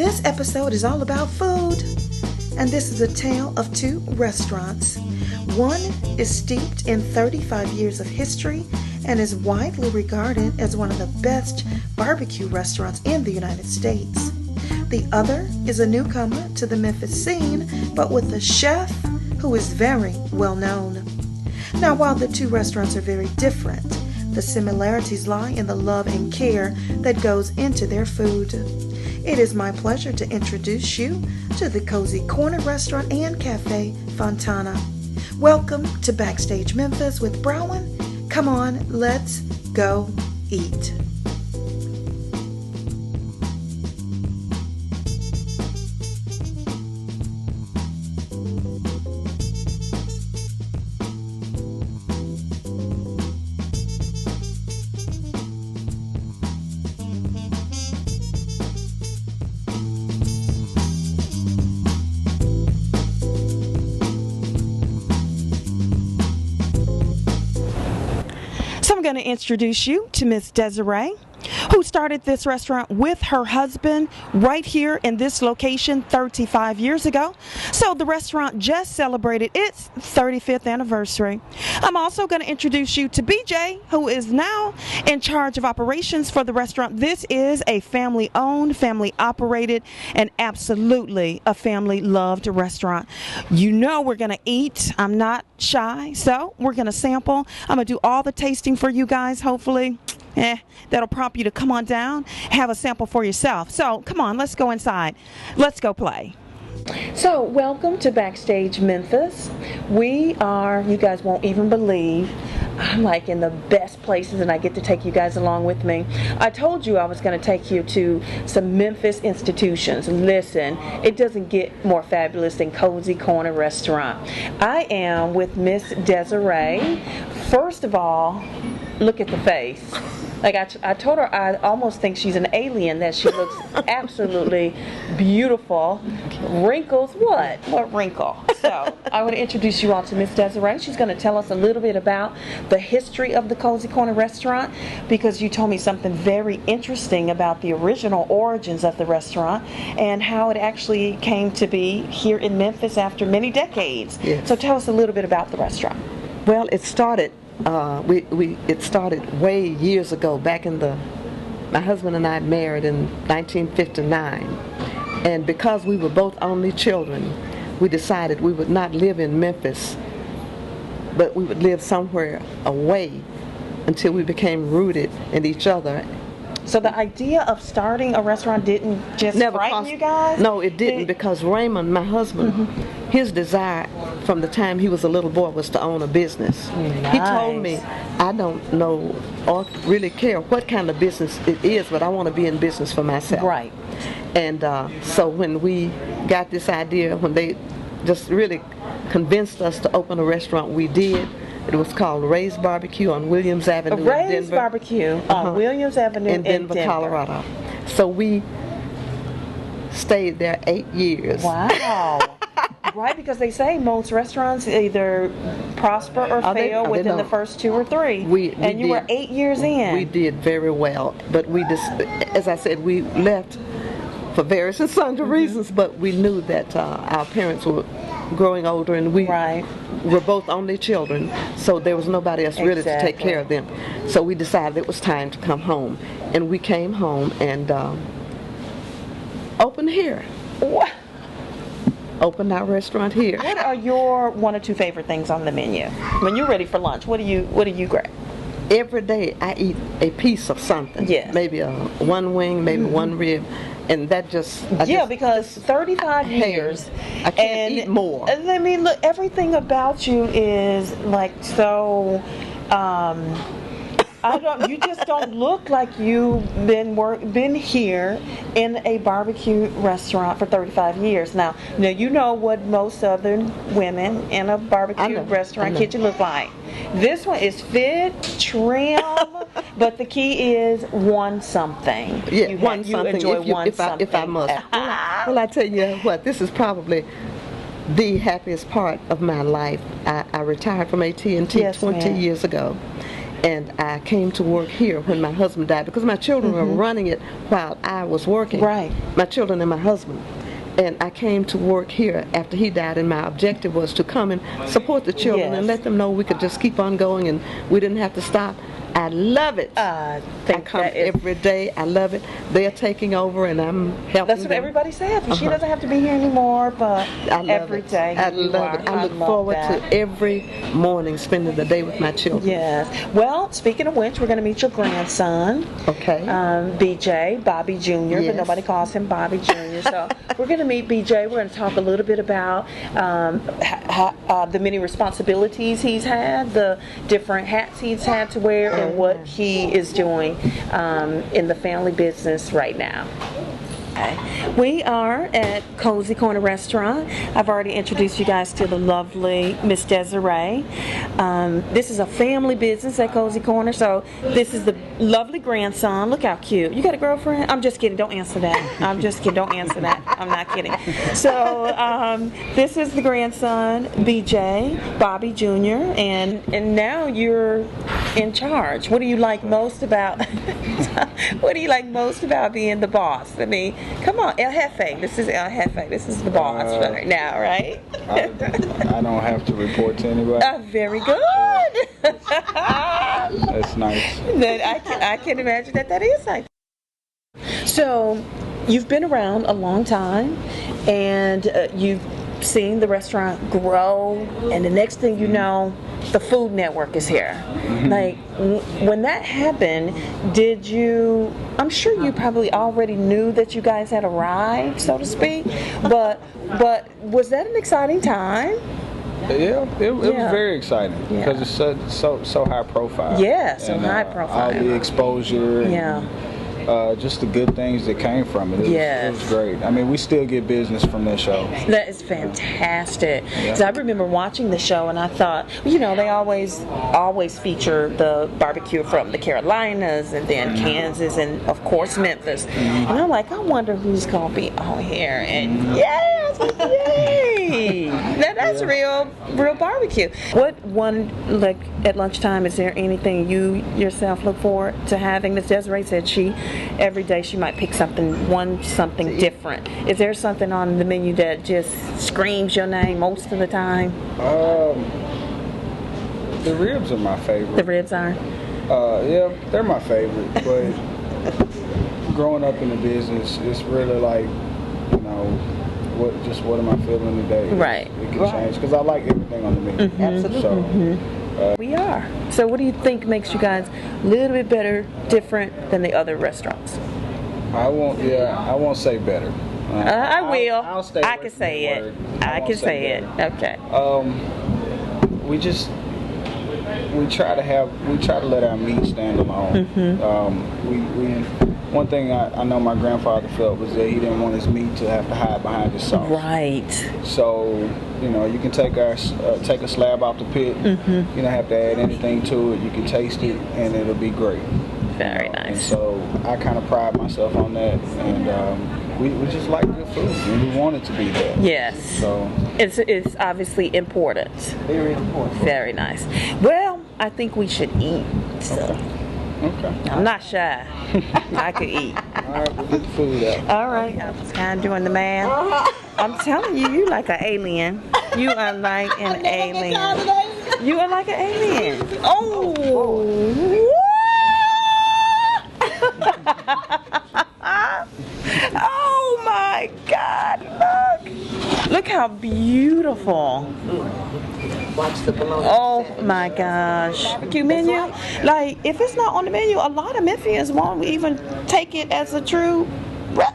This episode is all about food, and this is a tale of two restaurants. One is steeped in 35 years of history and is widely regarded as one of the best barbecue restaurants in the United States. The other is a newcomer to the Memphis scene, but with a chef who is very well known. Now, while the two restaurants are very different, the similarities lie in the love and care that goes into their food. It is my pleasure to introduce you to the Cozy Corner Restaurant and Cafe Fontana. Welcome to Backstage Memphis with Brawin. Come on, let's go eat. I'm going to introduce you to Miss Desiree, who started this restaurant with her husband right here in this location 35 years ago. So the restaurant just celebrated its 35th anniversary. I'm also going to introduce you to BJ, who is now in charge of operations for the restaurant. This is a family-owned, family-operated, and absolutely a family-loved restaurant. You know we're going to eat. I'm not shy, so we're going to sample. I'm going to do all the tasting for you guys, hopefully. That'll prompt you to come on down, have a sample for yourself. So come on, let's go inside. Let's go play. So welcome to Backstage Memphis. We are, you guys won't even believe, I'm like in the best places and I get to take you guys along with me. I told you I was going to take you to some Memphis institutions. Listen, it doesn't get more fabulous than Cozy Corner Restaurant. I am with Miss Desiree. First of all, look at the face. Like I told her I almost think she's an alien, that she looks absolutely beautiful. Wrinkles, what? What wrinkle? So I want to introduce you all to Miss Desiree. She's going to tell us a little bit about the history of the Cozy Corner Restaurant, because you told me something very interesting about the original origins of the restaurant and how it actually came to be here in Memphis after many decades. Yes. So tell us a little bit about the restaurant. Well, it started it started way years ago, back in my husband and I married in 1959, and because we were both only children, we decided we would not live in Memphis, but we would live somewhere away until we became rooted in each other. So the idea of starting a restaurant didn't just frighten you guys? No, it didn't, because Raymond, my husband, his desire from the time he was a little boy was to own a business. Nice. He told me, I don't know or really care what kind of business it is, but I want to be in business for myself. Right. And so when we got this idea, when they just really convinced us to open a restaurant, we did. It was called Ray's BBQ on Williams Avenue in Denver. Ray's BBQ on Williams Avenue in Denver, Colorado. So we stayed there 8 years. Wow. Right, because they say most restaurants either prosper or fail within the first 2 or 3. And you were 8 years in. We did very well, but we just, as I said, we left for various and sundry reasons, but we knew that our parents were growing older, and we were both only children, so there was nobody else really to take care of them. So we decided it was time to come home, and we came home and opened here. What? Opened our restaurant here. What are your 1 or 2 favorite things on the menu? When you're ready for lunch, what do you grab? Every day I eat a piece of something. Yes. Maybe one wing, maybe one rib. And that just... because 35 years. I can't eat more. I mean, look, everything about you is like so... you just don't look like you've been here in a barbecue restaurant for 35 years. Now you know what most Southern women in a barbecue restaurant kitchen look like. This one is fit, trim, but the key is one something. Yeah, you enjoy something. If I must. Well, I tell you what, this is probably the happiest part of my life. I retired from AT&T 20 years ago. And I came to work here when my husband died because my children were running it while I was working. Right. My children and my husband. And I came to work here after he died, and my objective was to come and support the children and let them know we could just keep on going and we didn't have to stop. I love it. I come every day. I love it. They're taking over, and I'm helping That's what them. everybody says. She doesn't have to be here anymore, but every day. I love it. I look forward to every morning spending the day with my children. Yes. Well, speaking of which, we're going to meet your grandson. Okay. BJ, Bobby Jr., but nobody calls him Bobby Jr. So we're going to meet BJ. We're going to talk a little bit about the many responsibilities he's had, the different hats he's had to wear, and what he is doing in the family business right now. We are at Cozy Corner Restaurant. I've already introduced you guys to the lovely Miss Desiree. This is a family business at Cozy Corner, so this is the lovely grandson. Look how cute. You got a girlfriend? I'm just kidding. Don't answer that. I'm just kidding. Don't answer that. I'm not kidding. So this is the grandson, BJ, Bobby Jr., and now you're in charge. What do you like most about what do you like most about being the boss? I mean, come on, El Jefe. This is El Jefe. This is the boss right now, right? I don't have to report to anybody. Very good. That's nice. I can imagine that is nice. So, you've been around a long time, and you've seen the restaurant grow, and the next thing you know, the Food Network is here. Like, when that happened, did you, I'm sure you probably already knew that you guys had arrived, so to speak, but was that an exciting time? Yeah, it was very exciting because it's so high profile. Yeah, so high profile. All the exposure and just the good things that came from it. It was great. I mean, we still get business from that show. That is fantastic. So I remember watching the show, and I thought, you know, they always feature the barbecue from the Carolinas, and then Kansas, and of course Memphis. And I'm like, I wonder who's gonna be on here. And yay! That's real barbecue. What like at lunchtime? Is there anything you yourself look forward to having? Miss Desiree said every day she might pick something different. Is there something on the menu that just screams your name most of the time? The ribs are my favorite. The ribs are? Yeah, they're my favorite. But growing up in the business, it's really like, you know, what am I feeling today? Right. It can change because I like everything on the menu. Absolutely. So, we are. So what do you think makes you guys a little bit better, different than the other restaurants? I won't say better. I will. I'll stay I can say it. I can say it. Okay. We try to let our meat stand alone. One thing I know my grandfather felt was that he didn't want his meat to have to hide behind his sauce. Right. So, you know, you can take a slab off the pit. You don't have to add anything to it. You can taste it, and it'll be great. Very nice. And so I kind of pride myself on that, and we just like good food, and we want it to be there. Yes. So it's obviously important. Very important. Very nice. Well, I think we should eat. So. Okay. I'm not shy. I could eat. All right, we'll get the food out. All right. I was kind of doing the math. I'm telling you, you like an alien. You are like an alien. You are like an alien. Oh. Oh my God! Look how beautiful. Watch the bologna. Oh my gosh. Barbecue menu? Like, if it's not on the menu, a lot of Memphians won't even take it as a true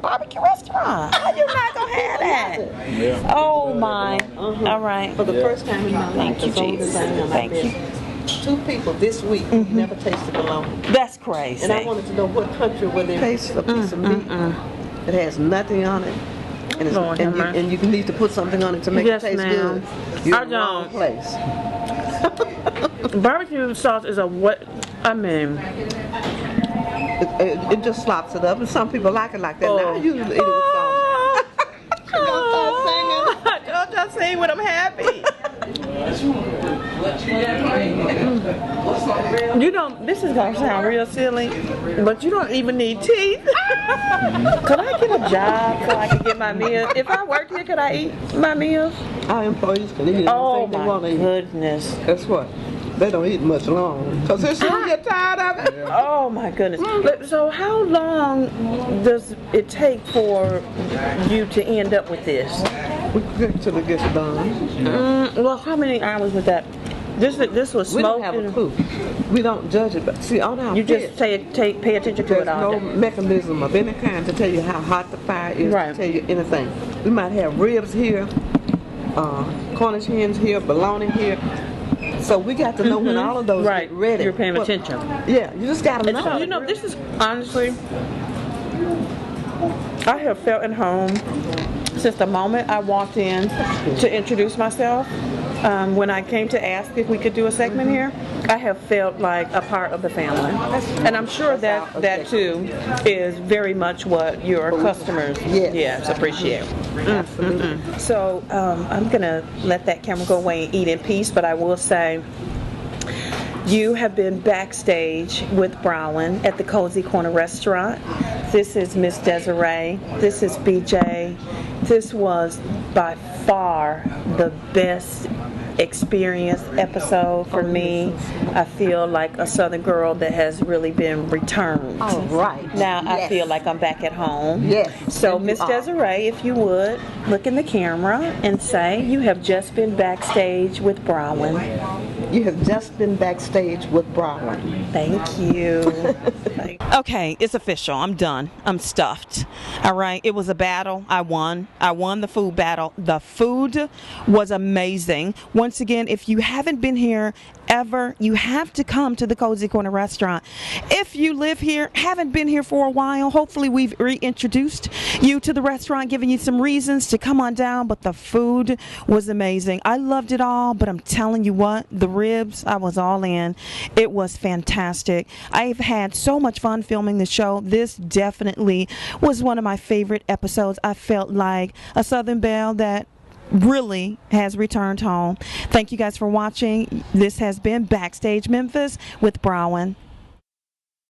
barbecue restaurant. How you not gonna have that? Yeah. Oh my. All right. For the first time in my life, Thank you, Jesus. Thank you. 2 people this week never tasted bologna. That's crazy. And I wanted to know what country where they taste a piece of meat that has nothing on it. And, and you need to put something on it to make it taste good. You're in the wrong place. Barbecue sauce is I mean, it just slops it up, and some people like it like that. Now I usually eat it with sauce. Don't start singing. Don't start singing when I'm happy. You don't, this is going to sound real silly, but you don't even need teeth. Could I get a job so I can get my meals? If I worked here, could I eat my meals? Our employees can eat Oh anything they want my to eat. goodness. Guess what? They don't eat much long. Because they soon get tired of it. Oh my goodness. So how long does it take for you to end up with this? We cook till it gets done. Well, how many hours was that? This was smoked. We don't have a clue. We don't judge it, but see, on our You pit, just pay attention to there's it all no day. mechanism of any kind to tell you how hot the fire is, Right. to tell you anything. We might have ribs here, Cornish hens here, bologna here. So we got to know when all of those Right. get ready. You're paying Well, attention. Yeah, you just got to know. You know, this is honestly, I have felt at home since the moment I walked in to introduce myself. When I came to ask if we could do a segment here, I have felt like a part of the family. And I'm sure that too is very much what your customers appreciate. Absolutely. So I'm going to let that camera go away and eat in peace, but I will say you have been backstage with Brawin at the Cozy Corner Restaurant. This is Miss Desiree. This is BJ. This was by far the best experience episode for me. I feel like a Southern girl that has really been returned. All right. Now I Yes. feel like I'm back at home. Yes. So And you Miss are. Desiree, if you would, look in the camera and say you have just been backstage with Brawin. You have just been backstage with Brawin. Thank you. Okay, it's official. I'm done. I'm stuffed. All right. It was a battle. I won. I won the food battle. The food was amazing. Once again, if you haven't been here ever, you have to come to the Cozy Corner Restaurant. If you live here, haven't been here for a while, hopefully we've reintroduced you to the restaurant, giving you some reasons to come on down, but the food was amazing. I loved it all, but I'm telling you what, the ribs, I was all in. It was fantastic. I've had so much fun filming the show. This definitely was one of my favorite episodes. I felt like a Southern belle that really has returned home. Thank you guys for watching. This has been Backstage Memphis with Brawin.